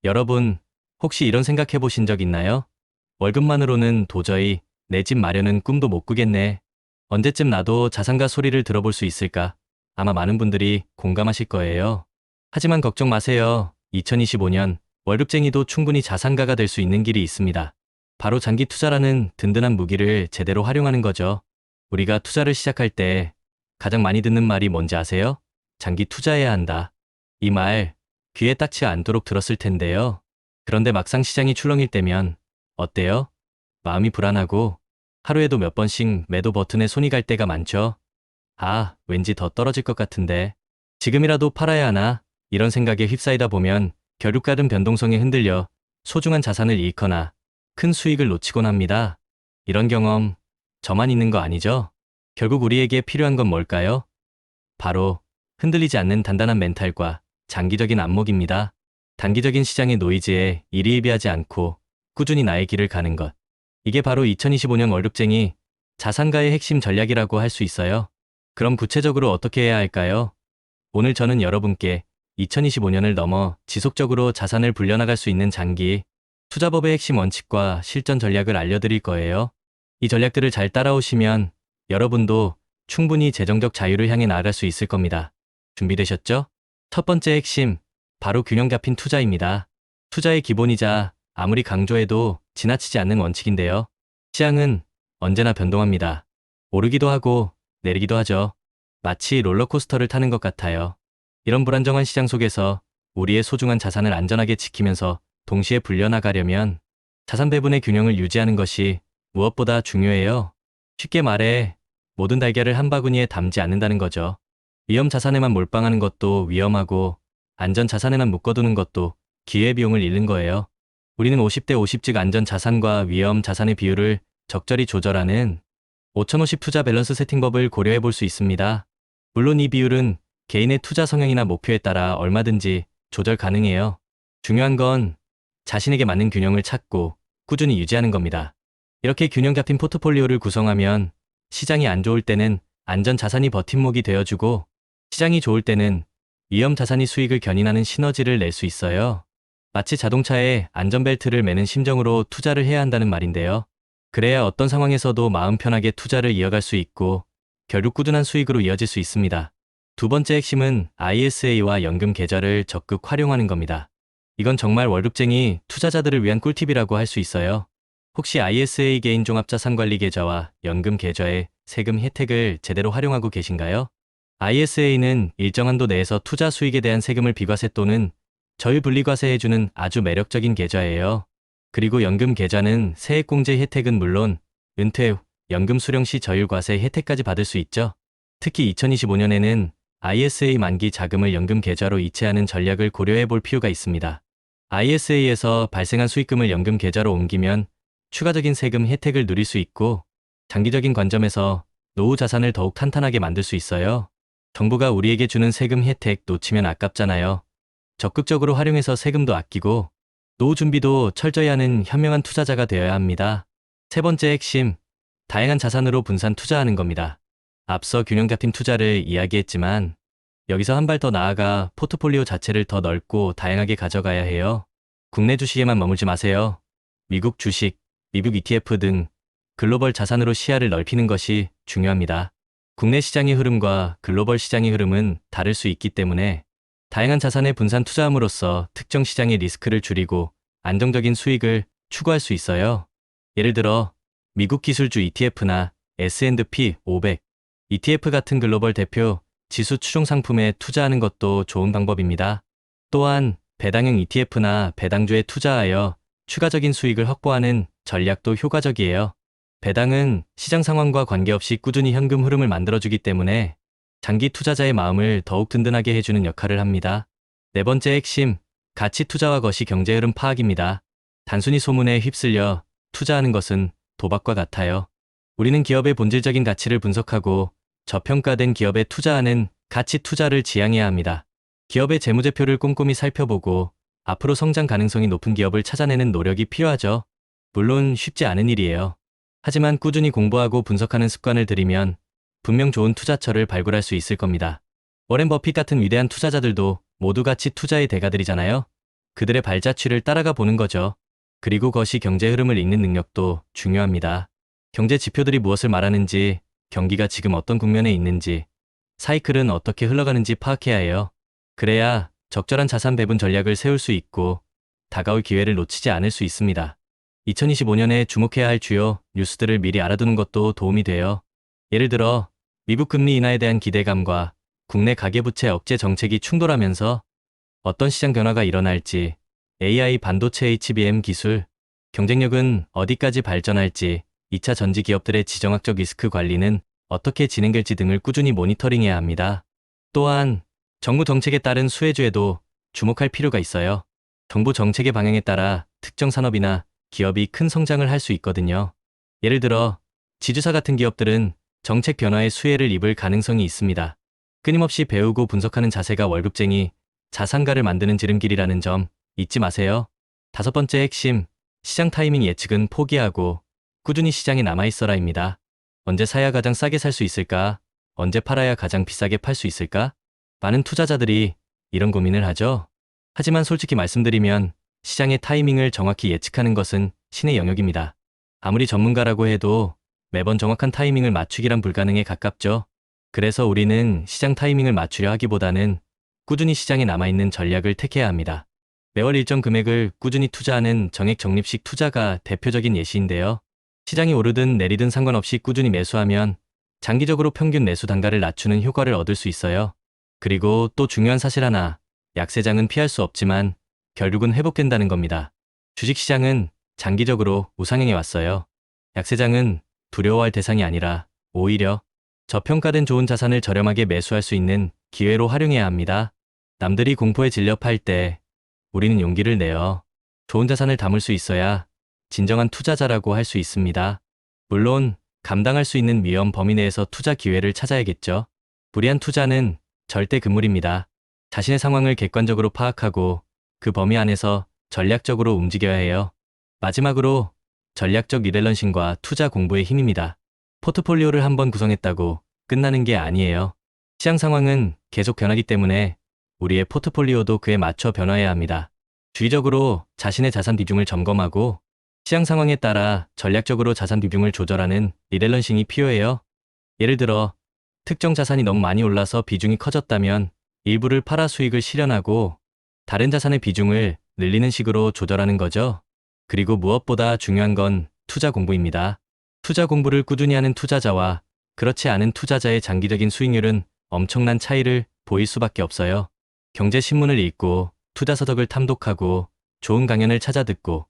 여러분, 혹시 이런 생각해 보신 적 있나요? 월급만으로는 도저히 내 집 마련은 꿈도 못 꾸겠네. 언제쯤 나도 자산가 소리를 들어볼 수 있을까? 아마 많은 분들이 공감하실 거예요. 하지만 걱정 마세요. 2025년 월급쟁이도 충분히 자산가가 될 수 있는 길이 있습니다. 바로 장기 투자라는 든든한 무기를 제대로 활용하는 거죠. 우리가 투자를 시작할 때 가장 많이 듣는 말이 뭔지 아세요? 장기 투자해야 한다. 이 말 귀에 딱지 않도록 들었을 텐데요. 그런데 막상 시장이 출렁일 때면 어때요? 마음이 불안하고 하루에도 몇 번씩 매도 버튼에 손이 갈 때가 많죠. 아, 왠지 더 떨어질 것 같은데 지금이라도 팔아야 하나? 이런 생각에 휩싸이다 보면 결국 가든 변동성에 흔들려 소중한 자산을 잃거나 큰 수익을 놓치곤 합니다. 이런 경험 저만 있는 거 아니죠? 결국 우리에게 필요한 건 뭘까요? 바로 흔들리지 않는 단단한 멘탈과 장기적인 안목입니다. 단기적인 시장의 노이즈에 일희일비하지 않고 꾸준히 나의 길을 가는 것. 이게 바로 2025년 월급쟁이 자산가의 핵심 전략이라고 할 수 있어요. 그럼 구체적으로 어떻게 해야 할까요? 오늘 저는 여러분께 2025년을 넘어 지속적으로 자산을 불려나갈 수 있는 장기 투자법의 핵심 원칙과 실전 전략을 알려드릴 거예요. 이 전략들을 잘 따라오시면 여러분도 충분히 재정적 자유를 향해 나아갈 수 있을 겁니다. 준비되셨죠? 첫 번째 핵심, 바로 균형 잡힌 투자입니다. 투자의 기본이자 아무리 강조해도 지나치지 않는 원칙인데요. 시장은 언제나 변동합니다. 오르기도 하고 내리기도 하죠. 마치 롤러코스터를 타는 것 같아요. 이런 불안정한 시장 속에서 우리의 소중한 자산을 안전하게 지키면서 동시에 불려나가려면 자산 배분의 균형을 유지하는 것이 무엇보다 중요해요. 쉽게 말해 모든 달걀을 한 바구니에 담지 않는다는 거죠. 위험 자산에만 몰빵하는 것도 위험하고 안전 자산에만 묶어두는 것도 기회비용을 잃는 거예요. 우리는 50대 50즉 안전 자산과 위험 자산의 비율을 적절히 조절하는 5050 투자 밸런스 세팅법을 고려해 볼 수 있습니다. 물론 이 비율은 개인의 투자 성향이나 목표에 따라 얼마든지 조절 가능해요. 중요한 건 자신에게 맞는 균형을 찾고 꾸준히 유지하는 겁니다. 이렇게 균형 잡힌 포트폴리오를 구성하면 시장이 안 좋을 때는 안전 자산이 버팀목이 되어주고 시장이 좋을 때는 위험 자산이 수익을 견인하는 시너지를 낼 수 있어요. 마치 자동차에 안전벨트를 매는 심정으로 투자를 해야 한다는 말인데요. 그래야 어떤 상황에서도 마음 편하게 투자를 이어갈 수 있고 결국 꾸준한 수익으로 이어질 수 있습니다. 두 번째 핵심은 ISA와 연금 계좌를 적극 활용하는 겁니다. 이건 정말 월급쟁이 투자자들을 위한 꿀팁이라고 할 수 있어요. 혹시 ISA 개인 종합자산관리 계좌와 연금 계좌의 세금 혜택을 제대로 활용하고 계신가요? ISA는 일정 한도 내에서 투자 수익에 대한 세금을 비과세 또는 저율 분리과세해주는 아주 매력적인 계좌예요. 그리고 연금 계좌는 세액공제 혜택은 물론 은퇴 후 연금 수령 시 저율 과세 혜택까지 받을 수 있죠. 특히 2025년에는 ISA 만기 자금을 연금 계좌로 이체하는 전략을 고려해 볼 필요가 있습니다. ISA에서 발생한 수익금을 연금 계좌로 옮기면 추가적인 세금 혜택을 누릴 수 있고 장기적인 관점에서 노후 자산을 더욱 탄탄하게 만들 수 있어요. 정부가 우리에게 주는 세금 혜택 놓치면 아깝잖아요. 적극적으로 활용해서 세금도 아끼고 노후 준비도 철저히 하는 현명한 투자자가 되어야 합니다. 세 번째 핵심, 다양한 자산으로 분산 투자하는 겁니다. 앞서 균형 잡힌 투자를 이야기했지만 여기서 한 발 더 나아가 포트폴리오 자체를 더 넓고 다양하게 가져가야 해요. 국내 주식에만 머물지 마세요. 미국 주식, 미국 ETF 등 글로벌 자산으로 시야를 넓히는 것이 중요합니다. 국내 시장의 흐름과 글로벌 시장의 흐름은 다를 수 있기 때문에 다양한 자산에 분산 투자함으로써 특정 시장의 리스크를 줄이고 안정적인 수익을 추구할 수 있어요. 예를 들어 미국 기술주 ETF나 S&P 500, ETF 같은 글로벌 대표 지수 추종 상품에 투자하는 것도 좋은 방법입니다. 또한 배당형 ETF나 배당주에 투자하여 추가적인 수익을 확보하는 전략도 효과적이에요. 배당은 시장 상황과 관계없이 꾸준히 현금 흐름을 만들어주기 때문에 장기 투자자의 마음을 더욱 든든하게 해주는 역할을 합니다. 네 번째 핵심, 가치 투자와 거시 경제 흐름 파악입니다. 단순히 소문에 휩쓸려 투자하는 것은 도박과 같아요. 우리는 기업의 본질적인 가치를 분석하고 저평가된 기업에 투자하는 가치 투자를 지향해야 합니다. 기업의 재무제표를 꼼꼼히 살펴보고 앞으로 성장 가능성이 높은 기업을 찾아내는 노력이 필요하죠. 물론 쉽지 않은 일이에요. 하지만 꾸준히 공부하고 분석하는 습관을 들이면 분명 좋은 투자처를 발굴할 수 있을 겁니다. 워렌 버핏 같은 위대한 투자자들도 모두 가치 투자의 대가들이잖아요. 그들의 발자취를 따라가 보는 거죠. 그리고 그것이 경제 흐름을 읽는 능력도 중요합니다. 경제 지표들이 무엇을 말하는지, 경기가 지금 어떤 국면에 있는지, 사이클은 어떻게 흘러가는지 파악해야 해요. 그래야 적절한 자산 배분 전략을 세울 수 있고 다가올 기회를 놓치지 않을 수 있습니다. 2025년에 주목해야 할 주요 뉴스들을 미리 알아두는 것도 도움이 돼요. 예를 들어 미국 금리 인하에 대한 기대감과 국내 가계부채 억제 정책이 충돌하면서 어떤 시장 변화가 일어날지, AI, 반도체, HBM 기술, 경쟁력은 어디까지 발전할지, 2차 전지 기업들의 지정학적 리스크 관리는 어떻게 진행될지 등을 꾸준히 모니터링해야 합니다. 또한 정부 정책에 따른 수혜주에도 주목할 필요가 있어요. 정부 정책의 방향에 따라 특정 산업이나 기업이 큰 성장을 할 수 있거든요. 예를 들어 지주사 같은 기업들은 정책 변화의 수혜를 입을 가능성이 있습니다. 끊임없이 배우고 분석하는 자세가 월급쟁이 자산가를 만드는 지름길이라는 점 잊지 마세요. 5번째 핵심, 시장 타이밍 예측은 포기하고 꾸준히 시장에 남아있어라입니다. 언제 사야 가장 싸게 살 수 있을까? 언제 팔아야 가장 비싸게 팔 수 있을까? 많은 투자자들이 이런 고민을 하죠. 하지만 솔직히 말씀드리면 시장의 타이밍을 정확히 예측하는 것은 신의 영역입니다. 아무리 전문가라고 해도 매번 정확한 타이밍을 맞추기란 불가능에 가깝죠. 그래서 우리는 시장 타이밍을 맞추려 하기보다는 꾸준히 시장에 남아있는 전략을 택해야 합니다. 매월 일정 금액을 꾸준히 투자하는 정액 적립식 투자가 대표적인 예시인데요. 시장이 오르든 내리든 상관없이 꾸준히 매수하면 장기적으로 평균 매수 단가를 낮추는 효과를 얻을 수 있어요. 그리고 또 중요한 사실 하나, 약세장은 피할 수 없지만 결국은 회복된다는 겁니다. 주식시장은 장기적으로 우상향해 왔어요. 약세장은 두려워할 대상이 아니라 오히려 저평가된 좋은 자산을 저렴하게 매수할 수 있는 기회로 활용해야 합니다. 남들이 공포에 질려 팔 때 우리는 용기를 내어 좋은 자산을 담을 수 있어야 진정한 투자자라고 할 수 있습니다. 물론 감당할 수 있는 위험 범위 내에서 투자 기회를 찾아야겠죠. 무리한 투자는 절대 금물입니다. 자신의 상황을 객관적으로 파악하고 그 범위 안에서 전략적으로 움직여야 해요. 마지막으로 전략적 리밸런싱과 투자 공부의 힘입니다. 포트폴리오를 한번 구성했다고 끝나는 게 아니에요. 시장 상황은 계속 변하기 때문에 우리의 포트폴리오도 그에 맞춰 변화해야 합니다. 주기적으로 자신의 자산 비중을 점검하고 시장 상황에 따라 전략적으로 자산 비중을 조절하는 리밸런싱이 필요해요. 예를 들어 특정 자산이 너무 많이 올라서 비중이 커졌다면 일부를 팔아 수익을 실현하고 다른 자산의 비중을 늘리는 식으로 조절하는 거죠. 그리고 무엇보다 중요한 건 투자 공부입니다. 투자 공부를 꾸준히 하는 투자자와 그렇지 않은 투자자의 장기적인 수익률은 엄청난 차이를 보일 수밖에 없어요. 경제신문을 읽고 투자서적을 탐독하고 좋은 강연을 찾아 듣고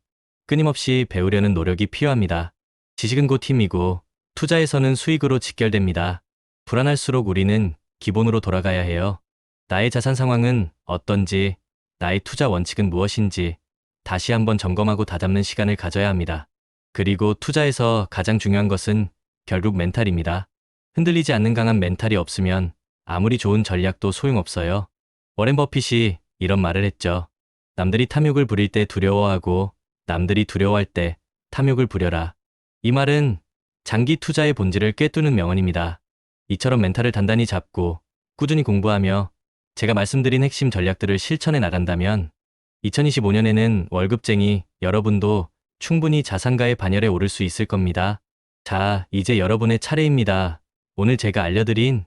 끊임없이 배우려는 노력이 필요합니다. 지식은 곧 힘이고 투자에서는 수익으로 직결됩니다. 불안할수록 우리는 기본으로 돌아가야 해요. 나의 자산 상황은 어떤지, 나의 투자 원칙은 무엇인지 다시 한번 점검하고 다잡는 시간을 가져야 합니다. 그리고 투자에서 가장 중요한 것은 결국 멘탈입니다. 흔들리지 않는 강한 멘탈이 없으면 아무리 좋은 전략도 소용없어요. 워렌 버핏이 이런 말을 했죠. 남들이 탐욕을 부릴 때 두려워하고 남들이 두려워할 때 탐욕을 부려라. 이 말은 장기 투자의 본질을 꿰뚫는 명언입니다. 이처럼 멘탈을 단단히 잡고 꾸준히 공부하며 제가 말씀드린 핵심 전략들을 실천해 나간다면 2025년에는 월급쟁이 여러분도 충분히 자산가의 반열에 오를 수 있을 겁니다. 자, 이제 여러분의 차례입니다. 오늘 제가 알려드린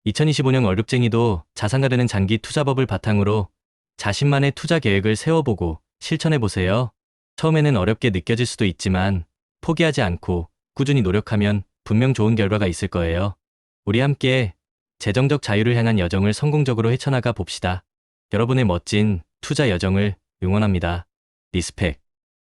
2025년 월급쟁이도 자산가 되는 장기 투자법을 바탕으로 자신만의 투자 계획을 세워보고 실천해보세요. 처음에는 어렵게 느껴질 수도 있지만 포기하지 않고 꾸준히 노력하면 분명 좋은 결과가 있을 거예요. 우리 함께 재정적 자유를 향한 여정을 성공적으로 헤쳐나가 봅시다. 여러분의 멋진 투자 여정을 응원합니다. 리스펙.